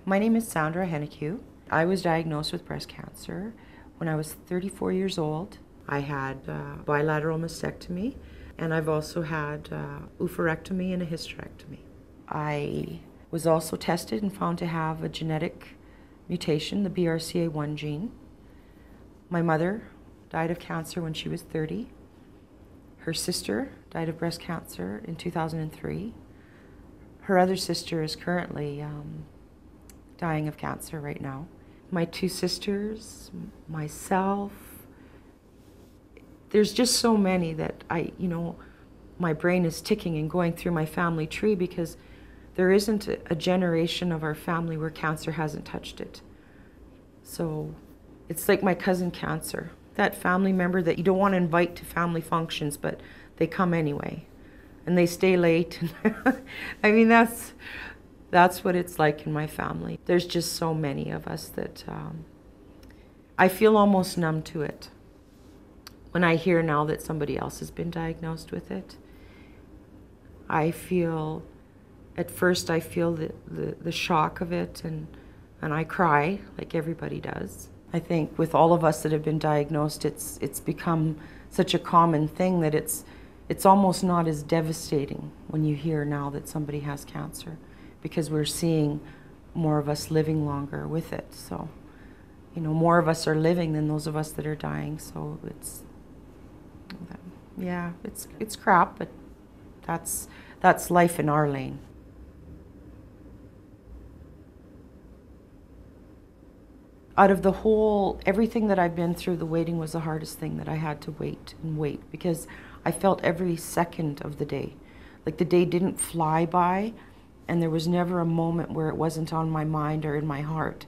My name is Sandra. I was diagnosed with breast cancer when I was 34 years old. I had bilateral mastectomy, and I've also had oophorectomy and a hysterectomy. I was also tested and found to have a genetic mutation, the BRCA1 gene. My mother died of cancer when she was 30. Her sister died of breast cancer in 2003. Her other sister is currently dying of cancer right now. My two sisters, myself, there's just so many that my brain is ticking and going through my family tree because there isn't a generation of our family where cancer hasn't touched it. So it's like my cousin cancer, that family member that you don't want to invite to family functions, but they come anyway, and they stay late. I mean, that's what it's like in my family. There's just so many of us that I feel almost numb to it. When I hear now that somebody else has been diagnosed with it, at first I feel the shock of it, and I cry like everybody does. I think with all of us that have been diagnosed, it's become such a common thing that it's almost not as devastating when you hear now that somebody has cancer, because we're seeing more of us living longer with it. So, more of us are living than those of us that are dying. So it's crap, but that's life in our lane. Out of everything that I've been through, the waiting was the hardest thing, that I had to wait and wait, because I felt every second of the day. Like the day didn't fly by, and there was never a moment where it wasn't on my mind or in my heart.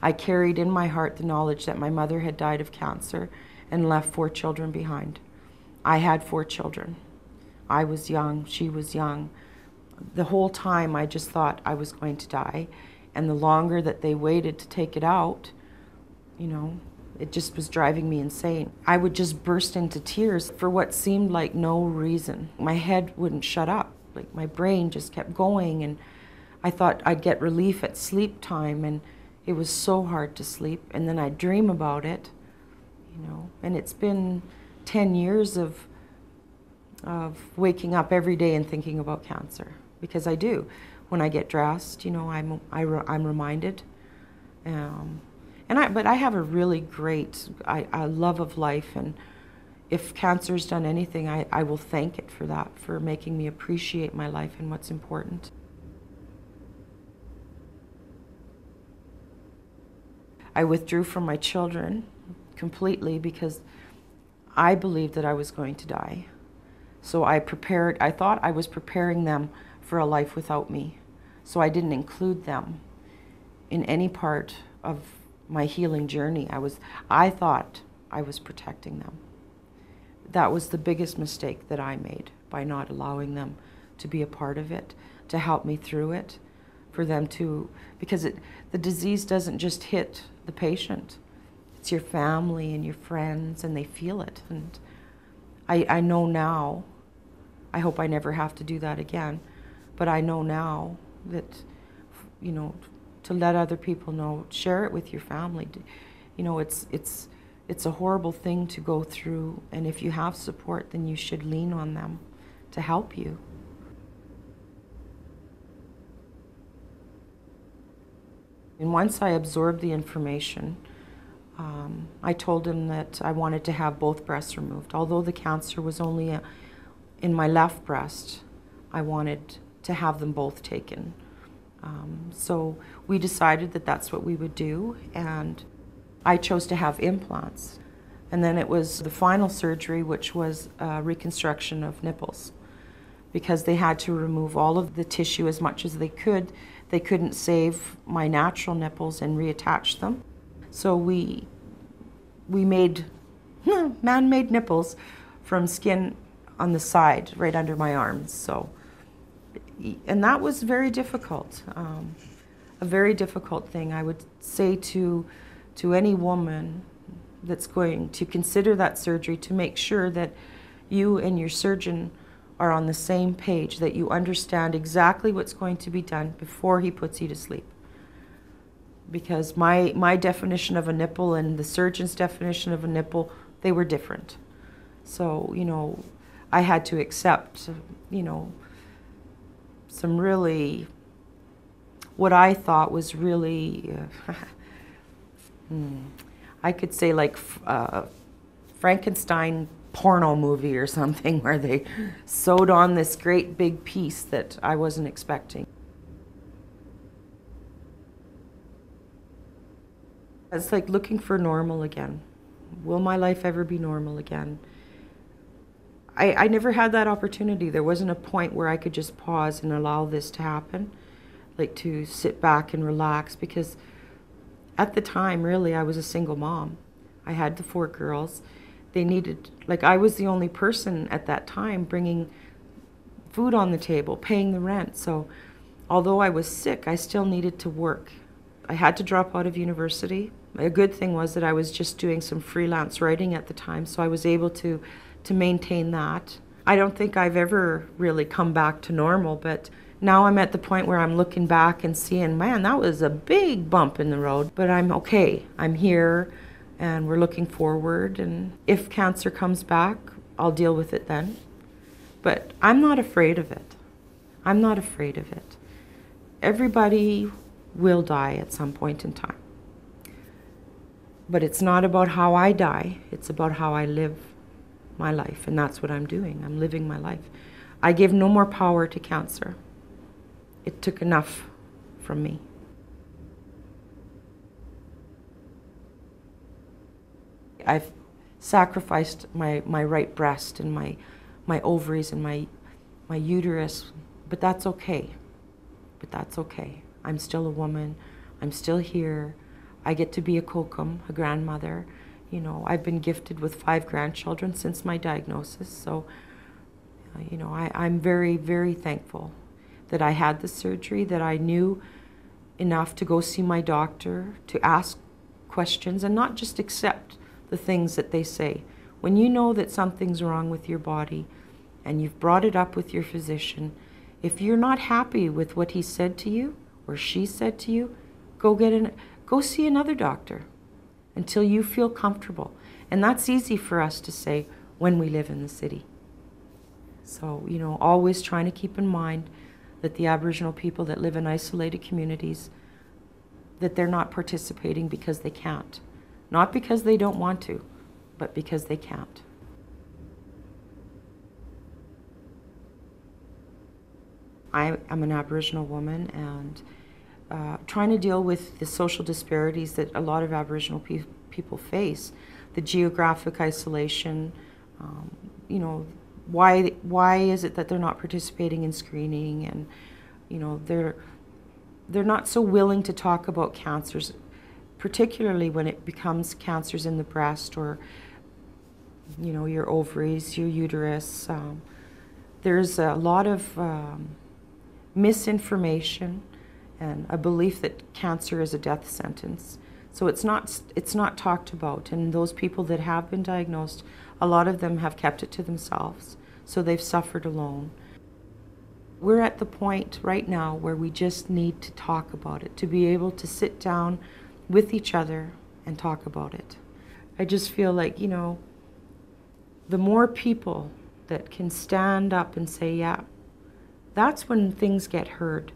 I carried in my heart the knowledge that my mother had died of cancer and left 4 children behind. I had 4 children. I was young, she was young. The whole time I just thought I was going to die. And the longer that they waited to take it out, it just was driving me insane. I would just burst into tears for what seemed like no reason. My head wouldn't shut up. Like my brain just kept going, and I thought I'd get relief at sleep time, and it was so hard to sleep. And then I'd dream about it, and it's been 10 years of waking up every day and thinking about cancer, because I do. When I get dressed, I'm reminded. But I have a really great love of life, and if cancer's done anything, I will thank it for that, for making me appreciate my life and what's important. I withdrew from my children completely because I believed that I was going to die. So I thought I was preparing them for a life without me. So I didn't include them in any part of my healing journey. I thought I was protecting them. That was the biggest mistake that I made, by not allowing them to be a part of it, to help me through it, for them to, because the disease doesn't just hit the patient. It's your family and your friends, and they feel it. And I know now, I hope I never have to do that again, but I know now that, to let other people know, share it with your family. It's a horrible thing to go through, and if you have support, then you should lean on them to help you. And once I absorbed the information, I told him that I wanted to have both breasts removed. Although the cancer was only in my left breast, I wanted to have them both taken. So we decided that that's what we would do, and I chose to have implants. And then it was the final surgery, which was reconstruction of nipples, because they had to remove all of the tissue as much as they could. They couldn't save my natural nipples and reattach them. So we made man-made nipples from skin on the side, right under my arms. So, and that was very difficult, a very difficult thing. I would say to any woman that's going to consider that surgery, to make sure that you and your surgeon are on the same page, that you understand exactly what's going to be done before he puts you to sleep. because my definition of a nipple and the surgeon's definition of a nipple, they were different. So, you know, I had to accept, you know, some really, what I thought was really, I could say like Frankenstein porno movie or something, where they sewed on this great big piece that I wasn't expecting. It's like looking for normal again. Will my life ever be normal again? I never had that opportunity. There wasn't a point where I could just pause and allow this to happen, like to sit back and relax, because at the time, really, I was a single mom. I had the 4 girls. They needed, like, I was the only person at that time bringing food on the table, paying the rent. So although I was sick, I still needed to work. I had to drop out of university. A good thing was that I was just doing some freelance writing at the time, so I was able to maintain that. I don't think I've ever really come back to normal, but now I'm at the point where I'm looking back and seeing, man, that was a big bump in the road, but I'm okay. I'm here, and we're looking forward, and if cancer comes back, I'll deal with it then. But I'm not afraid of it. I'm not afraid of it. Everybody will die at some point in time. But it's not about how I die, it's about how I live my life, and that's what I'm doing. I'm living my life. I give no more power to cancer. It took enough from me. I've sacrificed my right breast and my ovaries and my uterus, but that's okay. But that's okay. I'm still a woman. I'm still here. I get to be a kokum, a grandmother. You know, I've been gifted with 5 grandchildren since my diagnosis. So, you know, I'm very, very thankful that I had the surgery, that I knew enough to go see my doctor, to ask questions and not just accept the things that they say. When you know that something's wrong with your body and you've brought it up with your physician, if you're not happy with what he said to you or she said to you, go see another doctor until you feel comfortable. And that's easy for us to say when we live in the city. So, you know, always trying to keep in mind that the Aboriginal people that live in isolated communities, that they're not participating because they can't. Not because they don't want to, but because they can't. I'm an Aboriginal woman, and trying to deal with the social disparities that a lot of Aboriginal people face, the geographic isolation, you know, why is it that they're not participating in screening, and you know, they're not so willing to talk about cancers, particularly when it becomes cancers in the breast or, you know, your ovaries, your uterus. There's a lot of misinformation and a belief that cancer is a death sentence. So it's not talked about, and those people that have been diagnosed, a lot of them have kept it to themselves, so they've suffered alone. We're at the point right now where we just need to talk about it, to be able to sit down with each other and talk about it. I just feel like, you know, the more people that can stand up and say, yeah, that's when things get heard.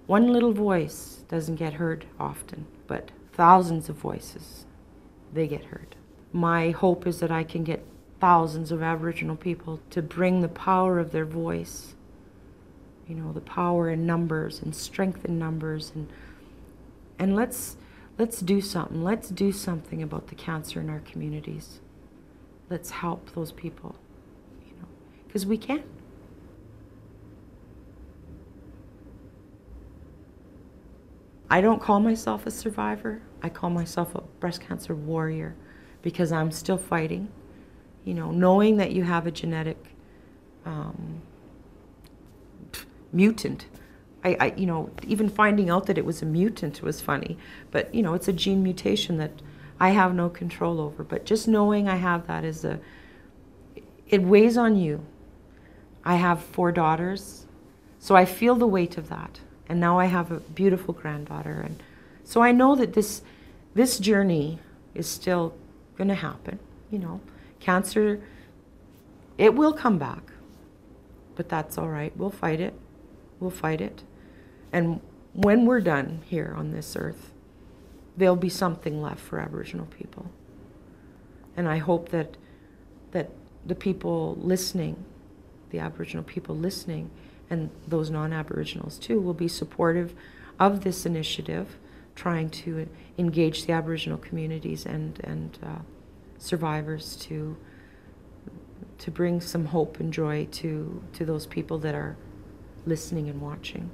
One little voice doesn't get heard often, but thousands of voices, they get heard. My hope is that I can get thousands of Aboriginal people to bring the power of their voice, you know, the power in numbers and strength in numbers, and let's do something. Let's do something about the cancer in our communities. Let's help those people, you know, because we can. I don't call myself a survivor. I call myself a breast cancer warrior, because I'm still fighting. You know, knowing that you have a genetic mutant. You know, even finding out that it was a mutant was funny. But, you know, it's a gene mutation that I have no control over. But just knowing I have that it weighs on you. I have 4 daughters, so I feel the weight of that. And now I have a beautiful granddaughter, and So I know that this journey is still going to happen. You know, cancer, it will come back, but that's all right. We'll fight it. We'll fight it. And when we're done here on this earth, there'll be something left for Aboriginal people. And I hope that the people listening, the Aboriginal people listening, and those non-Aboriginals too, will be supportive of this initiative, trying to engage the Aboriginal communities and survivors to bring some hope and joy to those people that are listening and watching.